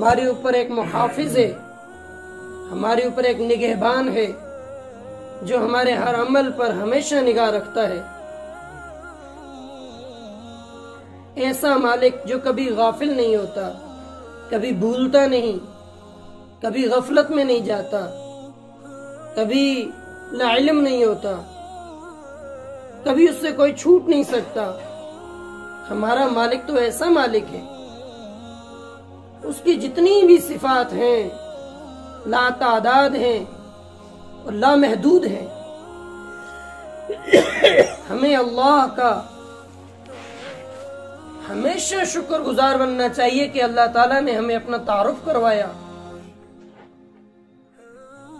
ہمارے اوپر ایک محافظ ہے، ہمارے اوپر ایک نگہبان ہے جو ہمارے ہر عمل پر ہمیشہ نگاہ رکھتا ہے۔ ایسا مالک جو کبھی غافل نہیں ہوتا، کبھی بھولتا نہیں، کبھی غفلت میں نہیں جاتا، کبھی لا علم نہیں ہوتا، کبھی اس سے کوئی چھوٹ نہیں سکتا۔ ہمارا مالک تو ایسا مالک ہے، اس کی جتنی بھی صفات ہیں لا تعداد ہیں اور لا محدود ہیں۔ ہمیں اللہ کا ہمیشہ شکر گزار بننا چاہیے کہ اللہ تعالیٰ نے ہمیں اپنا تعارف کروایا،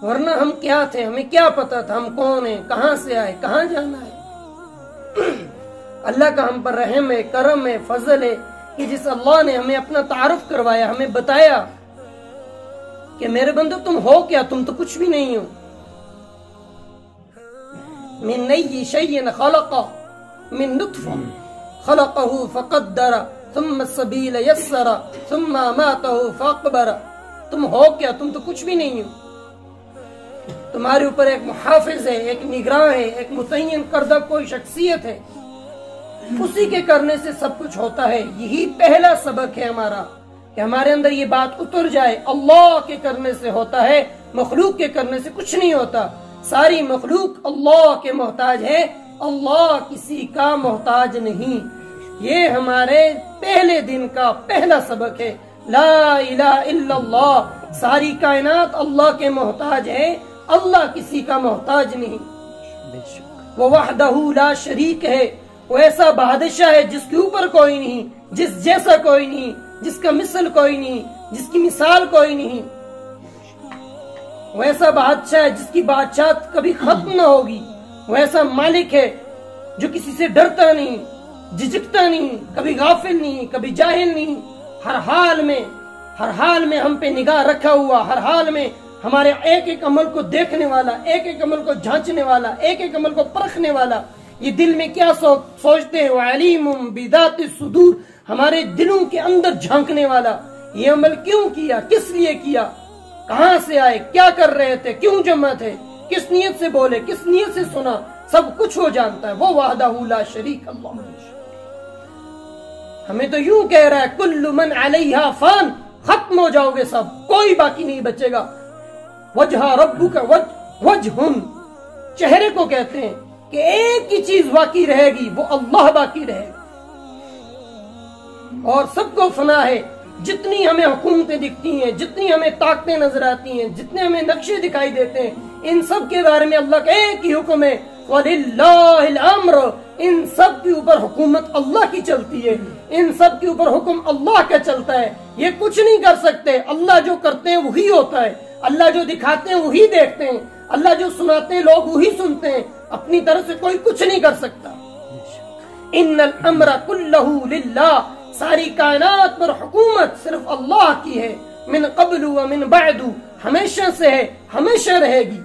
ورنہ ہم کیا تھے، ہمیں کیا پتا تھا ہم کون ہیں، کہاں سے آئے، کہاں جانا ہے۔ اللہ کا ہم پر رحم ہے، کرم ہے، فضل ہے کہ جس اللہ نے ہمیں اپنا تعارف کروایا، ہمیں بتایا کہ میرے بندو تم ہو کیا، تم تو کچھ بھی نہیں ہو۔ من نئی شیء خلق من نطفہ خلقہ فقدر ثم السبیل یسر ثم اماتہ فاقبر۔ تم ہو کیا، تم تو کچھ بھی نہیں ہو۔ تمہارے اوپر ایک محافظ ہے، ایک نگراں ہے، ایک متعین کردہ کوئی شخصیت ہے، اسی کے کرنے سے سب کچھ ہوتا ہے۔ یہی پہلا سبق ہے ہمارا کہ ہمارے اندر یہ بات اتر جائے، اللہ کے کرنے سے ہوتا ہے، مخلوق کے کرنے سے کچھ نہیں ہوتا۔ ساری مخلوق اللہ کے محتاج ہے، اللہ کسی کا محتاج نہیں۔ یہ ہمارے پہلے دن کا پہلا سبق ہے، لا الہ الا اللہ۔ ساری کائنات اللہ کے محتاج ہے، اللہ کسی کا محتاج نہیں۔ وہ وحدہ لا شریک ہے، وہ ایسا بادشاہ ہے جس کے اوپر کوئی نہیں، جس جیسا کوئی نہیں، جس کا مثل کوئی نہیں، جس کی مثال کوئی نہیں۔ وہ ایسا بادشاہ ہے جس کی بادشاہت کبھی ختم نہ ہوگی۔ وہ ایسا مالک ہے جو کسی سے ڈرتا نہیں، جھجکتا نہیں، کبھی غافل نہیں، کبھی جاہل نہیں۔ ہر حال میں ہم پہ نگاہ رکھا ہوا، ہر حال میں ہمارے ایک ایک عمل کو دیکھنے والا، ایک ایک عمل کو جھانچنے والا، ایک ایک عمل کو پرکھنے والا۔ یہ دل میں کیا سوچتے ہیں، وعلیم بذات الصدور، ہمارے دلوں کے اندر جھانکنے والا۔ یہ عمل کیوں کیا، کس لیے کیا، کہاں سے آئے، کیا کر رہے تھے، کیوں جمع تھے، کس نیت سے بولے، کس نیت سے سنا، سب کچھ وہ جانتا ہے۔ وہ وحدہ لا شریک اللہ۔ ہمیں تو یوں کہہ رہا ہے کل من علیہا فان، ختم ہو جاؤ گے سب، کوئی باقی نہیں بچے گا۔ وجہ ربک وجہ، چہرے کو کہتے ہیں کہ ایک ہی چیز باقی رہے گی، وہ اللہ باقی رہے گا، اور سب کو فنا ہے۔ جتنی ہمیں حکومتیں دکھتی ہیں، جتنی ہمیں طاقتیں نظر آتی ہیں، جتنے ہمیں نقشے دکھائی دیتے ہیں، ان سب کے بارے میں اللہ کا ایک ہی حکم ہے، وَلِلَّهِ الْأَمْرُ۔ ان سب کے اوپر حکومت اللہ کی چلتی ہے، ان سب کے اوپر حکم اللہ کا چلتا ہے۔ یہ کچھ نہیں کر سکتے، اللہ جو کرتے ہیں وہی ہوتا ہے، اللہ جو دکھاتے ہیں وہی دیکھتے ہیں، اللہ جو سناتے ہیں لوگ وہی سنتے ہیں، اپنی طرف سے کوئی کچھ نہیں کر سکتا۔ ان الامر کلہ للہ، ساری کائنات پر حکومت صرف اللہ کی ہے، من قبل و من بعد، ہمیشہ سے ہے، ہمیشہ رہے گی۔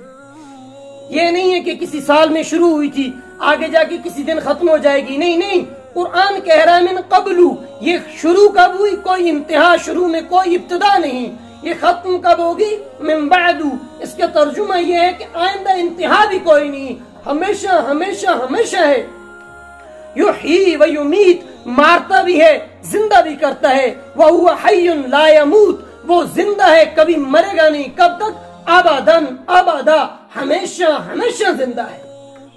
یہ نہیں ہے کہ کسی سال میں شروع ہوئی تھی، آگے جا کے کسی دن ختم ہو جائے گی، نہیں نہیں، قرآن کہہ رہا ہے من قبل، یہ شروع کب ہوئی، کوئی انتہا، شروع میں کوئی ابتدا نہیں۔ یہ ختم کب ہوگی، من بعد، اس کا ترجمہ یہ ہے کہ آئندہ انتہا بھی کوئی نہیں، ہمیشہ ہمیشہ ہمیشہ ہے۔ یحیی و یمیت، مارتا بھی ہے، زندہ بھی کرتا ہے۔ وَهُوَ حَيٌّ لَا يَمُوتُ، وہ زندہ ہے، کبھی مرے گا نہیں، کب تک، ابداً ابدا، ہمیشہ ہمیشہ زندہ ہے۔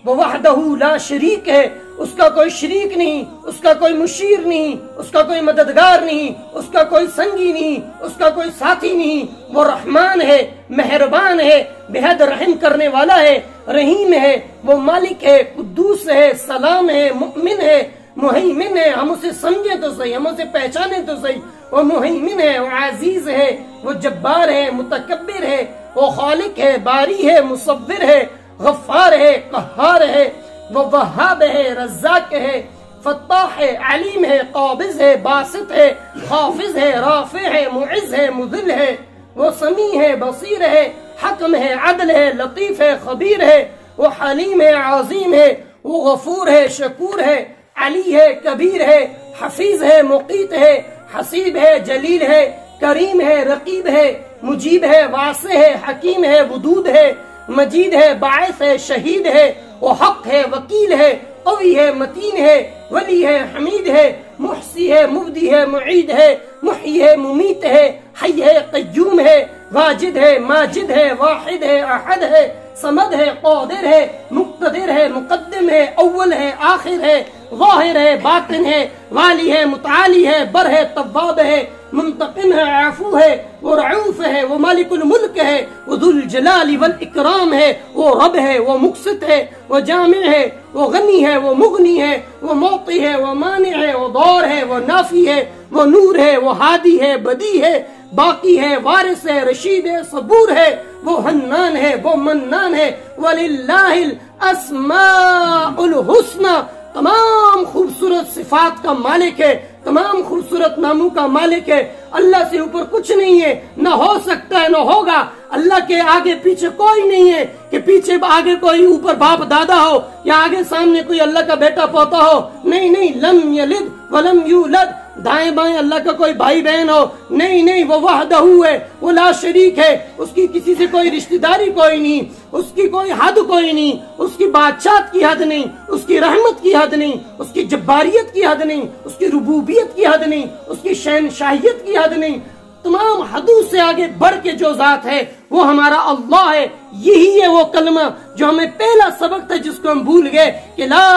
وہ وحدہ لا شریک ہے، اس کا کوئی شریک نہیں، اس کا کوئی مشیر نہیں، اس کا کوئی مددگار نہیں، اس کا کوئی سنگی نہیں، اس کا کوئی ساتھی نہیں۔ وہ رحمان ہے، مہربان ہے، بےحد رحم کرنے والا ہے، رحیم ہے، وہ مالک ہے، قدوس ہے، سلام ہے، مؤمن ہے، مہیمن ہے۔ ہم اسے سمجھیں تو صحیح، ہم اسے پہچانے تو صحیح۔ وہ مہیمن ہے، وہ عزیز ہے، وہ جبار ہے، متکبر ہے، وہ خالق ہے، باری ہے، مصور ہے، غفار ہے، قہار ہے، وہ وہاب ہے، رزاق ہے، فتاح ہے، علیم ہے، قابض ہے، باسط ہے، خافض ہے، رافع ہے، معز ہے، مذل ہے، وہ سمیع ہے، بصیر ہے، حکم ہے، عدل ہے، لطیف ہے، خبیر ہے، وہ حلیم ہے، عظیم ہے، وہ غفور ہے، شکور ہے، علی ہے، کبیر ہے، حفیظ ہے، مقیت ہے، حسیب ہے، جلیل ہے، کریم ہے، رقیب ہے، مجیب ہے، واسع ہے، حکیم ہے، ودود ہے، مجید ہے، باعث ہے، شہید ہے، وہ حق ہے، وکیل ہے، قوی ہے، متین ہے، ولی ہے، حمید ہے، محسی ہے، مبدی ہے، معید ہے، محی ہے، ممیت ہے، حی ہے، قیوم ہے، واجد ہے، ماجد ہے، واحد ہے، احد ہے، صمد ہے، قادر ہے، مقتدر ہے، مقدم ہے، اول ہے، آخر ہے، ظاہر ہے، باطن ہے، والی ہے، متعالی ہے، بر ہے، تواب ہے، منتقم ہے، عفو ہے، وہ رعوف ہے، وہ مالک الملک ہے، وہ ذو الجلال والاکرام ہے، وہ رب ہے، وہ مقسط ہے، وہ جامع ہے، وہ غنی ہے، وہ مغنی ہے، وہ معطی ہے، وہ مانع ہے، وہ دور ہے، وہ نافی ہے، وہ نور ہے، وہ ہادی ہے، بدی ہے، باقی ہے، وارث ہے، رشید ہے، صبور ہے، وہ حنان ہے، وہ منان ہے، وَلِلَّهِ الْأَسْمَاءُ الْحُسْنَى، تمام خوبصورت صفات کا مالک ہے، تمام خوبصورت ناموں کا مالک ہے، اللہ سے اوپر کچھ نہیں ہے، نہ ہو سکتا ہے نہ ہوگا، اللہ کے آگے پیچھے کوئی نہیں ہے کہ پیچھے آگے کوئی اوپر باپ دادا ہو یا آگے سامنے کوئی اللہ کا بیٹا پوتا ہو، نہیں، لم یلد ولم یولد، دائیں بائیں اللہ کا کوئی بھائی بہن ہو، نہیں، وہ وحدہ ہے، وہ لا شریک ہے، اس کی کسی سے کوئی رشتہ داری کوئی نہیں، اس کی کوئی حد کوئی نہیں، اس کی بادشاہت کی حد نہیں، اس کی رحمت کی حد نہیں، اس کی جباریت کی حد نہیں، اس کی ربوبیت کی حد نہیں، اس کی شہنشاہیت کی حد نہیں، تمام حدوں سے آگے بڑھ کے جو ذات ہے وہ ہمارا اللہ ہے۔ یہی ہے وہ کلمہ جو ہمیں پہلا سبق تھا جس کو ہم بھول گئے کہ لا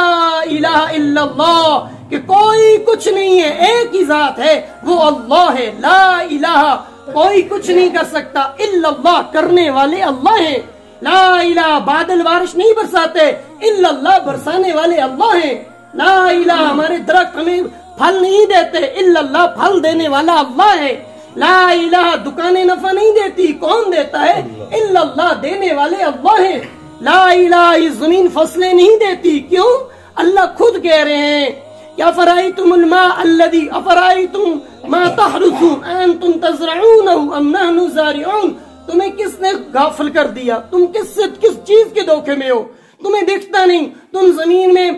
الہ الا اللہ، کہ کوئی کچھ نہیں ہے، ایک ہی ذات ہے، وہ اللہ ہے۔ لا الہ، کوئی کچھ نہیں کر سکتا الا اللہ، کرنے والے اللہ ہیں۔ لا الہ، بادل بارش نہیں برساتے الا اللہ، برسانے والے اللہ ہیں۔ لا الہ، ہمارے درخت ہمیں پھل نہیں دیتے الا اللہ، پھل دینے والا اللہ ہے۔ لا الہ، دکانیں نفع نہیں دیتی، کون دیتا ہے؟ الا اللہ، دینے والے اللہ ہیں۔ لا الہ، یہ زمین فصلیں نہیں دیتی، کیوں؟ اللہ خود کہہ رہے ہیں کہ افرائیتم الماء الذی، افرائیتم ما تحرثون انتم تزرعونہ ام نحن الزارعون، تمہیں کس نے غافل کر دیا؟ تم کس چیز کے دھوکے میں ہو؟ تمہیں دکھتا نہیں، تم زمین میں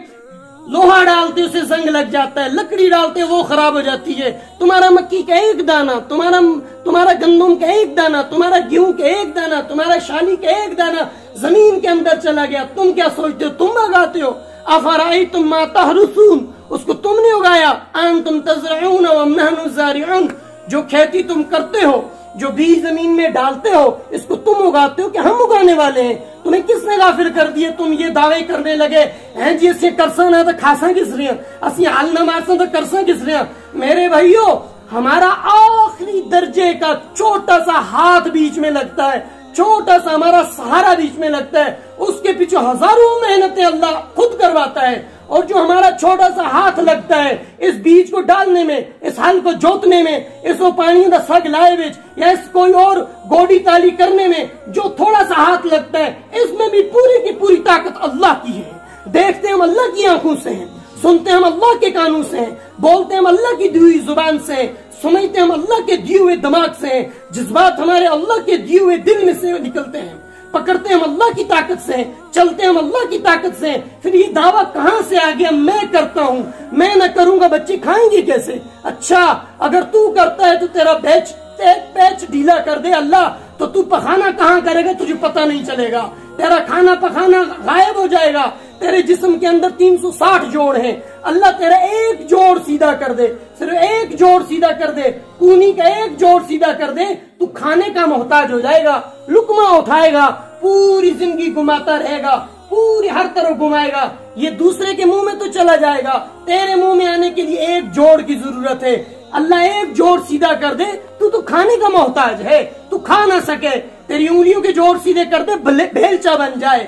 لوہا ڈالتے اسے زنگ لگ جاتا ہے، لکڑی ڈالتے وہ خراب ہو جاتی ہے، تمہارا مکی کا ایک دانہ، تمہارا گندم کا ایک دانہ، تمہارا گیہوں کا ایک دانہ، تمہارا شالی کا ایک دانہ زمین کے اندر چلا گیا، تم کیا سوچتے ہو؟ تم اگاتے ہو۔ افرائیتم ما تحرثون، اس کو تم نے اگایا، انتم تزرعون ام نحن الزارعون، جو کھیتی تم کرتے ہو، جو بیج زمین میں ڈالتے ہو، اس کو تم اگاتے ہو کہ ہم اگانے والے ہیں؟ تمہیں کس نے غافل کر دیے؟ تم یہ دعوے کرنے لگے ہیں جی اسے کرساں نہ تو کھاساں کس رہے ہیں، اسی حال نہ مارساں تو کرساں کس رہے ہیں۔ میرے بھائیو، ہمارا آخری درجے کا چھوٹا سا ہاتھ بیچ میں لگتا ہے، چھوٹا سا ہمارا سہارا بیچ میں لگتا ہے، اس کے پیچھے ہزاروں محنتیں اللہ خود کرواتا ہے، اور جو ہمارا چھوٹا سا ہاتھ لگتا ہے اس بیج کو ڈالنے میں، اس ہل کو جوتنے میں، اس کو پانی دا سگ لائے وچ، یا اس کوئی اور گوڑی تالی کرنے میں جو تھوڑا سا ہاتھ لگتا ہے، اس میں بھی پوری کی پوری طاقت اللہ کی ہے۔ دیکھتے ہم اللہ کی آنکھوں سے ہیں، سنتے ہم اللہ کے کانوں سے ہیں، بولتے ہم اللہ کی دی ہوئی زبان سے ہیں، سمجھتے ہم اللہ کے دیے ہوئے دماغ سے ہیں، جذبات ہمارے اللہ کے دیے ہوئے دل میں سے نکلتے ہیں، پکڑتے ہم اللہ کی طاقت سے ہیں، چلتے ہم اللہ کی طاقت سے ہیں۔ پھر یہ دعویٰ کہاں سے آ گیا؟ میں کرتا ہوں، میں نہ کروں گا بچے کھائیں گے کیسے؟ اچھا، اگر تو کرتا ہے تو تیرا پیچ ڈھیلا کر دے اللہ، تو پخانا کہاں کرے گا؟ تجھے پتہ نہیں چلے گا، تیرا کھانا پخانا غائب ہو جائے گا۔ تیرے جسم کے اندر 360 جوڑ ہیں، اللہ تیرا ایک جوڑ سیدھا کر دے، صرف ایک جوڑ سیدھا کر دے، کونی کا ایک جوڑ سیدھا کر دے، تو کھانے کا محتاج ہو جائے گا، لقمہ اٹھائے گا، پوری زندگی گھماتا رہے گا، پوری ہر طرف گھمائے گا، یہ دوسرے کے منہ میں تو چلا جائے گا، تیرے منہ میں آنے کے لیے ایک جوڑ کی ضرورت ہے۔ اللہ ایک جوڑ سیدھا کر دے، تو کھانے کا محتاج ہے، تو کھا نہ سکے، تیری انگلیوں کے جوڑ سیدھے کر دے، بھیلچا بن جائے۔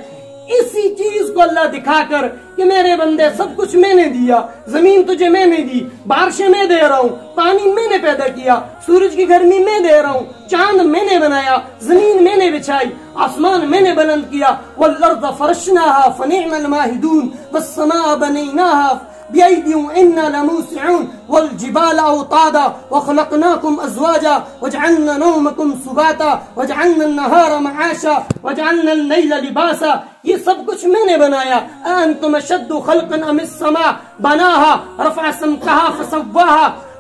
اسی چیز کو اللہ دکھا کر کہ میرے بندے سب کچھ میں نے دیا، زمین تجھے میں نے دی، بارشیں میں دے رہا ہوں، پانی میں نے پیدا کیا، سورج کی گرمی میں دے رہا ہوں، چاند میں نے بنایا، زمین میں نے بچھائی، آسمان میں نے بلند کیا، والارض فرشناها فنعم الماہدون والسماء بنیناها بأيدي إنا لموسعون والجبال أوطادا وخلقناكم أزواجا وجعلنا نومكم سباتا وجعلنا النهار معاشا وجعلنا الليل لباسا، یہ سب کچھ میں نے بنایا۔ أأنتم أشد خلقا أم السماء بناها رفع سمكها فسواها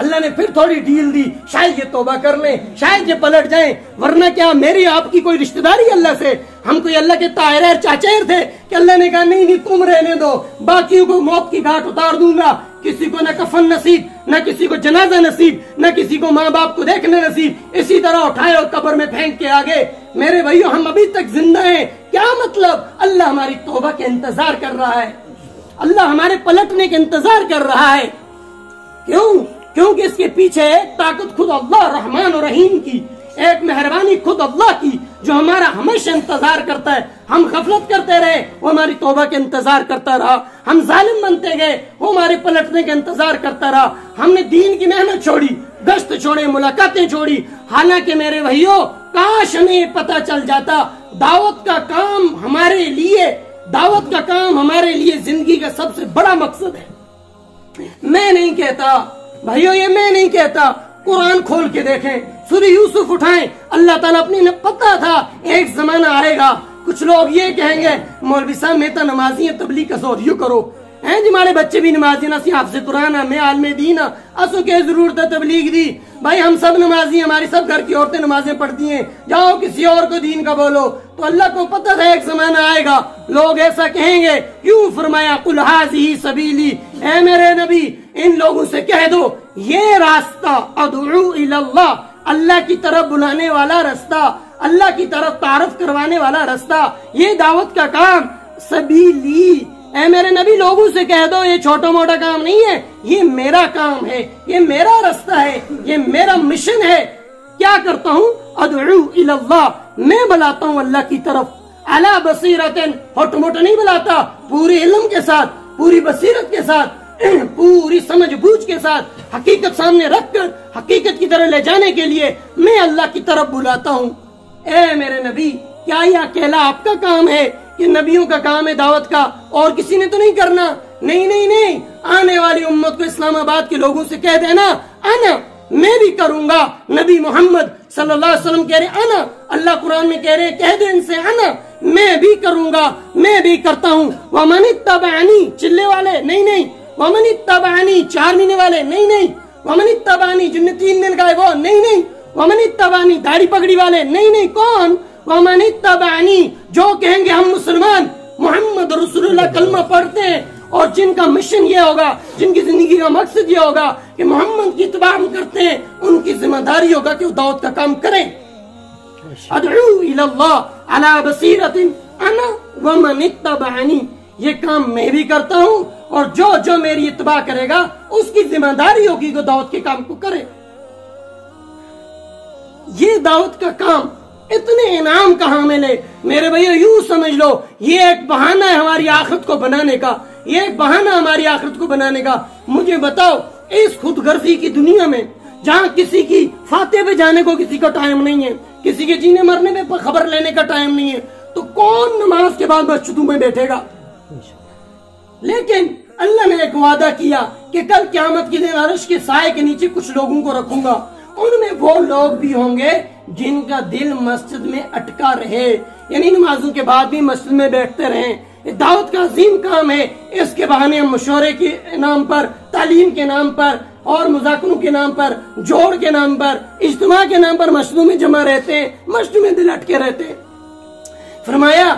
اللہ نے پھر تھوڑی ڈیل دی، شاید یہ توبہ کر لیں، شاید یہ پلٹ جائیں، ورنہ کیا میری آپ کی کوئی رشتہ داری اللہ سے؟ ہم کوئی اللہ کے طاہر چاچیر تھے کہ اللہ نے کہا نہیں تم رہنے دو، باقیوں کو موت کی گھاٹ اتار دوں گا، کسی کو نہ کفن نصیب، نہ کسی کو جنازہ نصیب، نہ کسی کو ماں باپ کو دیکھنے نصیب، اسی طرح اٹھائے اور قبر میں پھینک کے آگے۔ میرے بھائیو ہم ابھی تک زندہ ہیں، کیا مطلب؟ اللہ ہماری توبہ کے انتظار کر رہا ہے، اللہ ہمارے پلٹنے کے انتظار کر رہا ہے۔ کیونکہ اس کے پیچھے ایک طاقت خود اللہ رحمان و رحیم کی، ایک مہربانی خود اللہ کی جو ہمارا ہمیشہ انتظار کرتا ہے۔ ہم غفلت کرتے رہے، وہ ہماری توبہ کے انتظار کرتا رہا، ہم ظالم بنتے گئے، وہ ہمارے پلٹنے کے انتظار کرتا رہا، ہم نے دین کی محنت چھوڑی، گشت چھوڑے، ملاقاتیں چھوڑی۔ حالانکہ میرے بھائیو کاش ہمیں پتہ چل جاتا دعوت کا کام ہمارے لیے زندگی کا سب سے بڑا مقصد ہے۔ میں نہیں کہتا بھائیو، یہ میں نہیں کہتا، قرآن کھول کے دیکھیں، سورہ یوسف اٹھائیں، اللہ تعالیٰ اپنی نے پتا تھا ایک زمانہ آئے گا کچھ لوگ یہ کہیں گے مولوی صاحب میں تو نمازی ہیں، تبلیغ کا زور یوں کرو ہیں جی، ہمارے بچے بھی نمازی ہیں، اسی حافظ قرآن میں عالم دین اسو کے ضرورت ہے تبلیغ دی، بھائی ہم سب نمازی ہیں، ہماری سب گھر کی عورتیں نمازیں پڑھتی ہیں، جاؤ کسی اور کو دین کا بولو۔ تو اللہ کو پتہ تھا ایک زمانہ آئے گا لوگ ایسا کہیں گے، کیوں فرمایا قل ھذہ سبیلی، اے میرے نبی ان لوگوں سے کہہ دو یہ راستہ ادعو الی اللہ، اللہ کی طرف بلانے والا راستہ، اللہ کی طرف تعارف کروانے والا راستہ، یہ دعوت کا کام سبیلی، اے میرے نبی لوگوں سے کہہ دو یہ چھوٹا موٹا کام نہیں ہے، یہ میرا کام ہے، یہ میرا راستہ ہے، یہ میرا مشن ہے۔ کیا کرتا ہوں؟ ادعو الی اللہ، میں بلاتا ہوں اللہ کی طرف، علی بصیرۃ، ہوٹ موٹ نہیں بلاتا، پورے علم کے ساتھ، پوری بصیرت کے ساتھ، پوری سمجھ بوجھ کے ساتھ، حقیقت سامنے رکھ کر حقیقت کی طرف لے جانے کے لیے میں اللہ کی طرف بلاتا ہوں۔ اے میرے نبی کیا یہ اکیلا آپ کا کام ہے؟ یہ نبیوں کا کام ہے دعوت کا، اور کسی نے تو نہیں کرنا؟ نہیں نہیں نہیں، آنے والی امت کو اسلام آباد کے لوگوں سے کہہ دینا انا، میں بھی کروں گا۔ نبی محمد صلی اللہ علیہ وسلم کہہ رہے انا، اللہ قرآن میں کہہ رہے کہہ دے ان سے انا، میں بھی کروں گا، میں بھی کرتا ہوں۔ ومن اتبعنی، چلے والے نہیں نہیں، ومن اتبعنی 4 مہینے والے نہیں نہیں، ومن اتبعنی جن نے 3 دن گائے وہ نہیں نہیں، ومن اتبعنی داڑھی پگڑی والے نہیں نہیں، کون؟ ومن اتبعنی جو کہیں گے ہم مسلمان محمد رسول اللہ کلمہ پڑھتے ہیں، اور جن کا مشن یہ ہوگا، جن کی زندگی کا مقصد یہ ہوگا کہ محمد کی اتباع ہم کرتے ہیں، ان کی ذمہ داری ہوگا کہ وہ دعوت کا کام کریں۔ ادعو الی اللہ علی بصیرۃ انا ومن اتبعنی، یہ کام میں بھی کرتا ہوں، اور جو میری اتباع کرے گا اس کی ذمہ داری ہوگی کہ دعوت کے کام کو کرے۔ یہ دعوت کا کام اتنے انعام کہاں ملے میرے بھائیو؟ یوں سمجھ لو یہ ایک بہانہ ہے ہماری آخرت کو بنانے کا، یہ ایک بہانہ ہماری آخرت کو بنانے کا۔ مجھے بتاؤ اس خود غرضی کی دنیا میں جہاں کسی کی فاتح پہ جانے کو کسی کا ٹائم نہیں ہے، کسی کے جینے مرنے پہ خبر لینے کا ٹائم نہیں ہے، تو کون نماز کے بعد مسجدوں میں بیٹھے گا؟ لیکن اللہ نے ایک وعدہ کیا کہ کل قیامت کے دن عرش کے سائے کے نیچے کچھ لوگوں کو رکھوں گا، ان میں وہ لوگ بھی ہوں گے جن کا دل مسجد میں اٹکا رہے، یعنی نمازوں کے بعد بھی مسجد میں بیٹھتے رہیں۔ دعوت کا عظیم کام ہے، اس کے بہانے ہم مشورے کے نام پر، تعلیم کے نام پر، اور مذاکروں کے نام پر، جوڑ کے نام پر، اجتماع کے نام پر مسجدوں میں جمع رہتے ہیں، مسجد میں دل اٹکے رہتے ہیں۔ فرمایا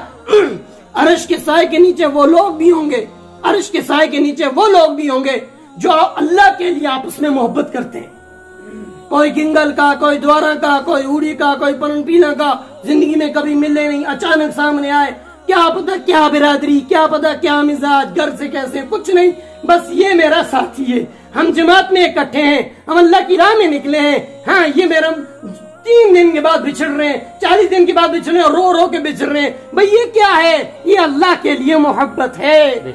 عرش کے سائے کے نیچے وہ لوگ بھی ہوں گے، عرش کے سائے کے نیچے وہ لوگ بھی ہوں گے جو اللہ کے لیے آپس میں محبت کرتے ہیں۔ کوئی گنگل کا، کوئی دوارا کا، کوئی اوڑی کا، کوئی پرن پینا کا، زندگی میں کبھی ملے نہیں، اچانک سامنے آئے، کیا پتا کیا برادری، کیا پتا کیا مزاج، گھر سے کیسے، کچھ نہیں، بس یہ میرا ساتھی ہے، ہم جماعت میں اکٹھے ہیں، ہم اللہ کی راہ میں نکلے ہیں، ہاں یہ میرا 3 دن کے بعد بچھڑ رہے ہیں، 40 دن کے بعد بچھڑ رہے ہیں، اور رو رو کے بچھڑ رہے ہیں، بھئی یہ کیا ہے؟ یہ اللہ کے لیے محبت ہے۔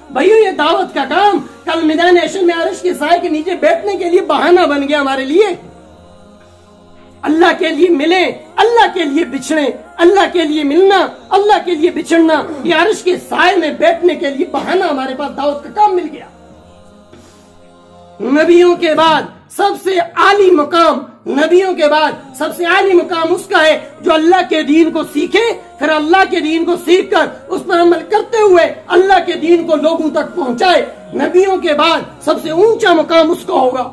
بھائیو یہ دعوت کا کام کل میدان حشر میں عرش کے سائے کے نیچے بیٹھنے کے لیے بہانہ بن گیا ہمارے لیے۔ اللہ کے لیے ملیں، اللہ کے لیے بچھڑیں، اللہ کے لیے ملنا، اللہ کے لیے بچھڑنا، یہ عرش کے سائے میں بیٹھنے کے لیے بہانہ ہمارے پاس دعوت کا کام مل گیا۔ نبیوں کے بعد سب سے عالی مقام، نبیوں کے بعد سب سے عالی مقام اس کا ہے جو اللہ کے دین کو سیکھے، پھر اللہ کے دین کو سیکھ کر اس پر عمل کرتے ہوئے اللہ کے دین کو لوگوں تک پہنچائے۔ نبیوں کے بعد سب سے اونچا مقام اس کا ہوگا۔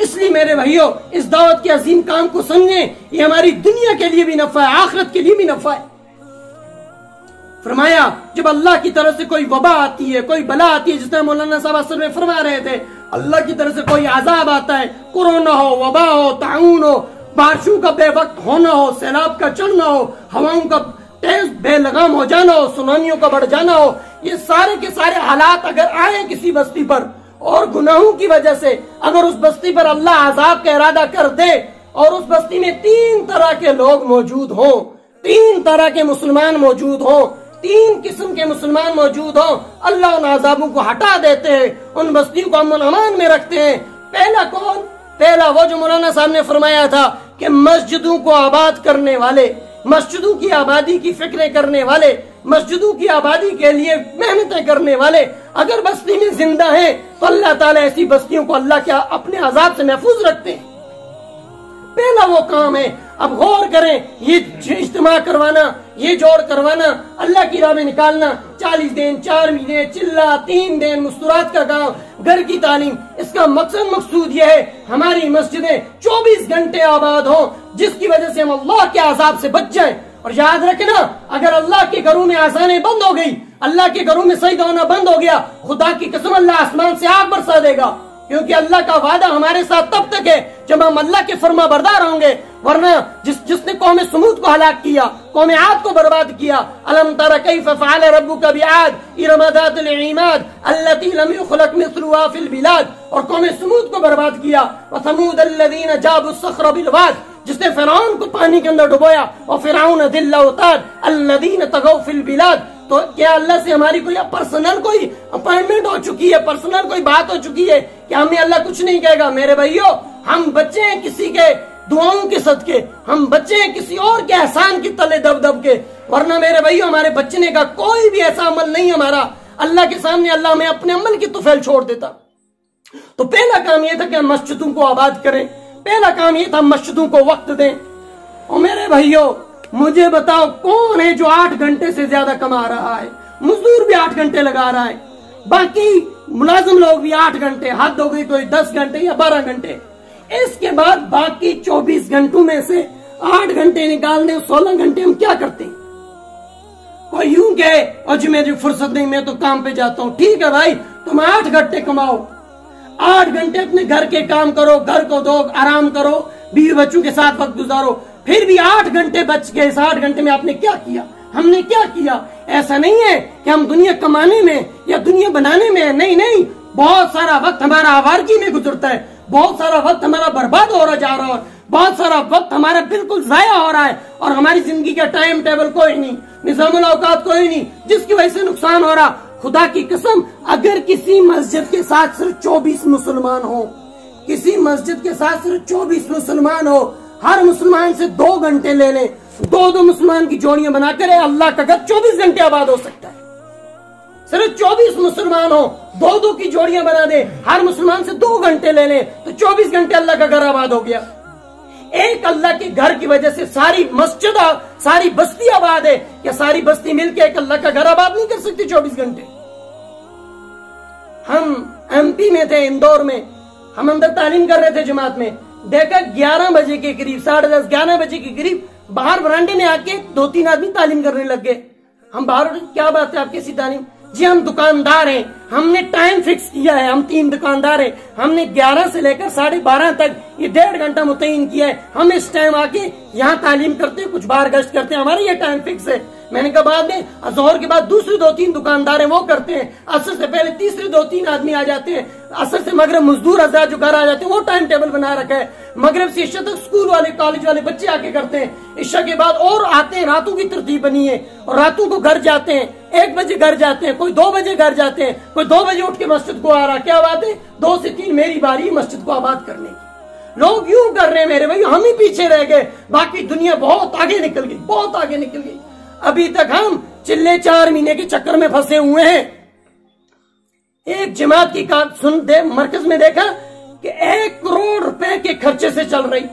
اس لیے میرے بھائیوں اس دعوت کے عظیم کام کو سمجھیں، یہ ہماری دنیا کے لیے بھی نفع ہے، آخرت کے لیے بھی نفع ہے۔ فرمایا جب اللہ کی طرف سے کوئی وبا آتی ہے، کوئی بلا آتی ہے، جس طرح مولانا صاحب اصل میں فرما رہے تھے، اللہ کی طرف سے کوئی عذاب آتا ہے، کورونا ہو، وبا ہو، طاعون ہو، بارشوں کا بے وقت ہونا ہو، سیلاب کا چڑھنا ہو، ہواؤں کا تیز بے لگام ہو جانا ہو، سونامیوں کا بڑھ جانا ہو، یہ سارے کے سارے حالات اگر آئیں کسی بستی پر اور گناہوں کی وجہ سے اگر اس بستی پر اللہ عذاب کا ارادہ کر دے اور اس بستی میں 3 طرح کے لوگ موجود ہوں، 3 طرح کے مسلمان موجود ہوں، 3 قسم کے مسلمان موجود ہوں، اللہ ان عذابوں کو ہٹا دیتے ہیں، ان بستیوں کو امن امان میں رکھتے ہیں۔ پہلا کون؟ پہلا وہ جو مولانا صاحب نے فرمایا تھا کہ مسجدوں کو آباد کرنے والے، مسجدوں کی آبادی کی فکریں کرنے والے، مسجدوں کی آبادی کے لیے محنتیں کرنے والے اگر بستی میں زندہ ہیں تو اللہ تعالیٰ ایسی بستیوں کو اللہ کے اپنے عذاب سے محفوظ رکھتے ہیں۔ پہلا وہ کام ہے۔ اب غور کریں، یہ اجتماع کروانا، یہ جوڑ کروانا، اللہ کی راہ میں نکالنا، 40 دن، 4 مہینے، چلہ، 3 دن، مستورات کا کام، گھر کی تعلیم، اس کا مقصود یہ ہے ہماری مسجدیں 24 گھنٹے آباد ہوں، جس کی وجہ سے ہم اللہ کے عذاب سے بچ جائیں۔ اور یاد رکھنا، اگر اللہ کے گھروں میں آسانیں بند ہو گئی، اللہ کے گھروں میں سجدہ ہونا بند ہو گیا، خدا کی قسم اللہ آسمان سے آگ برسا دے گا، کیونکہ اللہ کا وعدہ ہمارے ساتھ تب تک ہے جب ہم اللہ کے فرما بردار ہوں گے۔ ورنہ جس نے قوم سمود کو ہلاک کیا، قوم عاد کو برباد کیا، الم تر کیف فعل ربک بعاد ارم ذات العماد التي لم يخلق مثلها في البلاد، اور قوم سمود کو برباد کیا، وثمود الذين جابوا الصخر بالواد، جس نے فرعون کو پانی کے اندر ڈبویا، اور فرعون ذی الاوتاد الذين طغوا في البلاد۔ تو کیا اللہ سے ہماری کوئی پرسنل کوئی اپائنٹمنٹ ہو چکی ہے، پرسنل کوئی بات ہو چکی ہے کہ ہمیں اللہ کچھ نہیں کہے گا؟ میرے بھائیو، ہم بچے ہیں کسی کے دعاؤں کے صدقے، ہم بچے ہیں کسی اور کے احسان کی تلے دب دب کے، ورنہ میرے بھائیو ہمارے بچنے کا کوئی بھی ایسا عمل نہیں ہمارا اللہ کے سامنے اللہ ہمیں اپنے عمل کی طفیل چھوڑ دیتا۔ تو پہلا کام یہ تھا کہ ہم مسجدوں کو آباد کریں، پہلا کام یہ تھا مسجدوں کو وقت دیں۔ اور میرے بھائیو مجھے بتاؤ کون ہے جو 8 گھنٹے سے زیادہ کما رہا ہے؟ مزدور بھی 8 گھنٹے لگا رہا ہے، باقی ملازم لوگ بھی 8 گھنٹے، حد ہو گئی تو 10 گھنٹے یا 12 گھنٹے۔ اس کے بعد باقی 24 گھنٹوں میں سے 8 گھنٹے نکال دیں، 16 گھنٹے ہم کیا کرتے ہیں؟ کوئی یوں کہ اج میری فرصت نہیں، میں تو کام پہ جاتا ہوں۔ ٹھیک ہے بھائی، تم 8 گھنٹے کماؤ، 8 گھنٹے اپنے گھر کے کام کرو، گھر کو دو، آرام کرو، بیوی بچوں کے ساتھ وقت گزارو، پھر بھی 8 گھنٹے بچ گئے۔ اس 8 گھنٹے میں آپ نے کیا کیا؟ ہم نے کیا کیا؟ ایسا نہیں ہے کہ ہم دنیا کمانے میں یا دنیا بنانے میں، نہیں، بہت سارا وقت ہمارا آوارگی میں گزرتا ہے، بہت سارا وقت ہمارا برباد ہو رہا جا رہا ہے، بہت سارا وقت ہمارا بالکل ضائع ہو رہا ہے، اور ہماری زندگی کا ٹائم ٹیبل کوئی نہیں، نظام الاوقات کوئی نہیں، جس کی وجہ سے نقصان ہو رہا۔ خدا کی قسم اگر کسی مسجد کے ساتھ صرف 24 مسلمان ہو، کسی مسجد کے ساتھ صرف 24 مسلمان ہو، ہر مسلمان سے 2 گھنٹے لے لیں، 2 مسلمان کی جوڑیاں بنا کر اللہ کا گھر 24 گھنٹے آباد ہو سکتا ہے۔ صرف 24 مسلمان ہو، 2 کی جوڑیاں بنا دے، ہر مسلمان سے 2 گھنٹے لے لیں تو 24 گھنٹے اللہ کا گھر آباد ہو گیا۔ ایک اللہ کے گھر کی وجہ سے ساری مسجد، ساری بستی آباد ہے، یا ساری بستی مل کے ایک اللہ کا گھر آباد نہیں کر سکتی 24 گھنٹے؟ ہم MP میں تھے، اندور میں، ہم اندر تعلیم کر رہے تھے جماعت میں، دیکھا 11 بجے کے قریب، 10:30 11 بجے کے قریب باہر برانڈے میں آ کے 2-3 آدمی تعلیم کرنے لگ گئے۔ ہم باہر، کیا بات ہے آپ کیسی تعلیم؟ جی ہم دکاندار ہیں، ہم نے ٹائم فکس کیا ہے، ہم 3 دکاندار ہیں، ہم نے 11 سے لے کر 12:30 تک یہ 1.5 گھنٹہ متعین کیا ہے، ہم اس ٹائم آ کے یہاں تعلیم کرتے ہیں، کچھ باہر گشت کرتے ہیں، ہمارا یہ ٹائم فکس ہے۔ میں نے کہا بعد میں ظہر کے بعد دوسرے 2-3 دکاندار ہیں وہ کرتے ہیں، عصر سے پہلے تیسرے 2-3 آدمی آ جاتے ہیں، عصر سے مغرب مزدور حضرات جو گھر آ جاتے ہیں وہ ٹائم ٹیبل بنا رکھا ہے، مغرب سے عشاء تک اسکول والے کالج والے بچے آ کے کرتے ہیں، عشاء کے بعد اور آتے ہیں، راتوں کی ترتیب بنی ہے، اور راتوں کو گھر جاتے ہیں، 1 بجے گھر جاتے ہیں، کوئی 2 بجے گھر جاتے ہیں، کوئی 2 بجے اٹھ کے مسجد کو آ رہا۔ کیا بات ہے؟ 2 سے 3 میری باری مسجد کو آباد کرنے کی۔ لوگ یوں کر رہے ہیں میرے بھائی، ہم ہی پیچھے رہ گئے، باقی دنیا بہت آگے نکل گئی، بہت آگے نکل گئی۔ ابھی تک ہم چلے 4 مہینے کے چکر میں پھنسے ہوئے ہیں۔ ایک جماعت کی مرکز میں دیکھا کہ 1 کروڑ روپے کے خرچے سے چل رہی،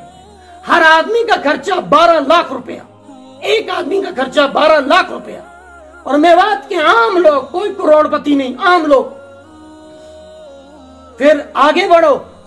ہر آدمی کا خرچہ 12 لاکھ روپیہ، ایک آدمی کا خرچہ 12 لاکھ روپیہ، اور میوات کے عام لوگ، کوئی کروڑ پتی نہیں، عام لوگ۔ پھر آگے بڑھو،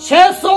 600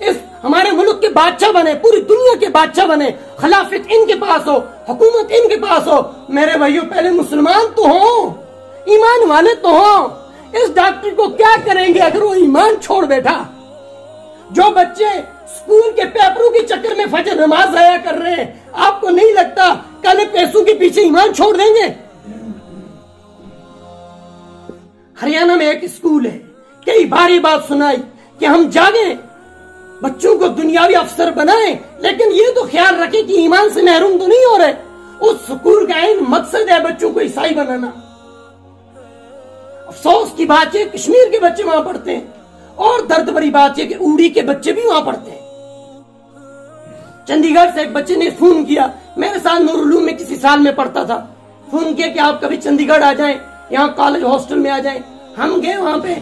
اس ہمارے ملک کے بادشاہ بنے، پوری دنیا کے بادشاہ بنے، خلافت ان کے پاس ہو، حکومت ان کے پاس ہو، میرے بھائیوں پہلے مسلمان تو ہوں، ایمان والے تو ہوں۔ اس ڈاکٹر کو کیا کریں گے اگر وہ ایمان چھوڑ بیٹھا؟ جو بچے اسکول کے پیپروں کے چکر میں فجر نماز ضائع کر رہے ہیں، آپ کو نہیں لگتا کل پیسوں کے پیچھے ایمان چھوڑ دیں گے؟ ہریانہ میں ایک اسکول ہے، کئی بار یہ بات سنائی کہ ہم جاگیں، بچوں کو دنیاوی افسر بنائیں، لیکن یہ تو خیال رکھیں کہ ایمان سے محروم تو نہیں ہو رہے۔ اس اسکول کا عین مقصد ہے بچوں کو عیسائی بنانا۔ افسوس کی بات ہے کشمیر کے بچے وہاں پڑھتے ہیں، اور درد بھری بات ہے کہ اوڑی کے بچے بھی وہاں پڑھتے ہیں۔ چندی گڑھ سے ایک بچے نے فون کیا، میرے ساتھ نور العلوم میں کسی سال میں پڑھتا تھا، فون کیا کہ آپ کبھی چندی گڑھ آ جائیں، یہاں کالج ہاسٹل میں آ جائیں۔ ہم گئے وہاں پہ،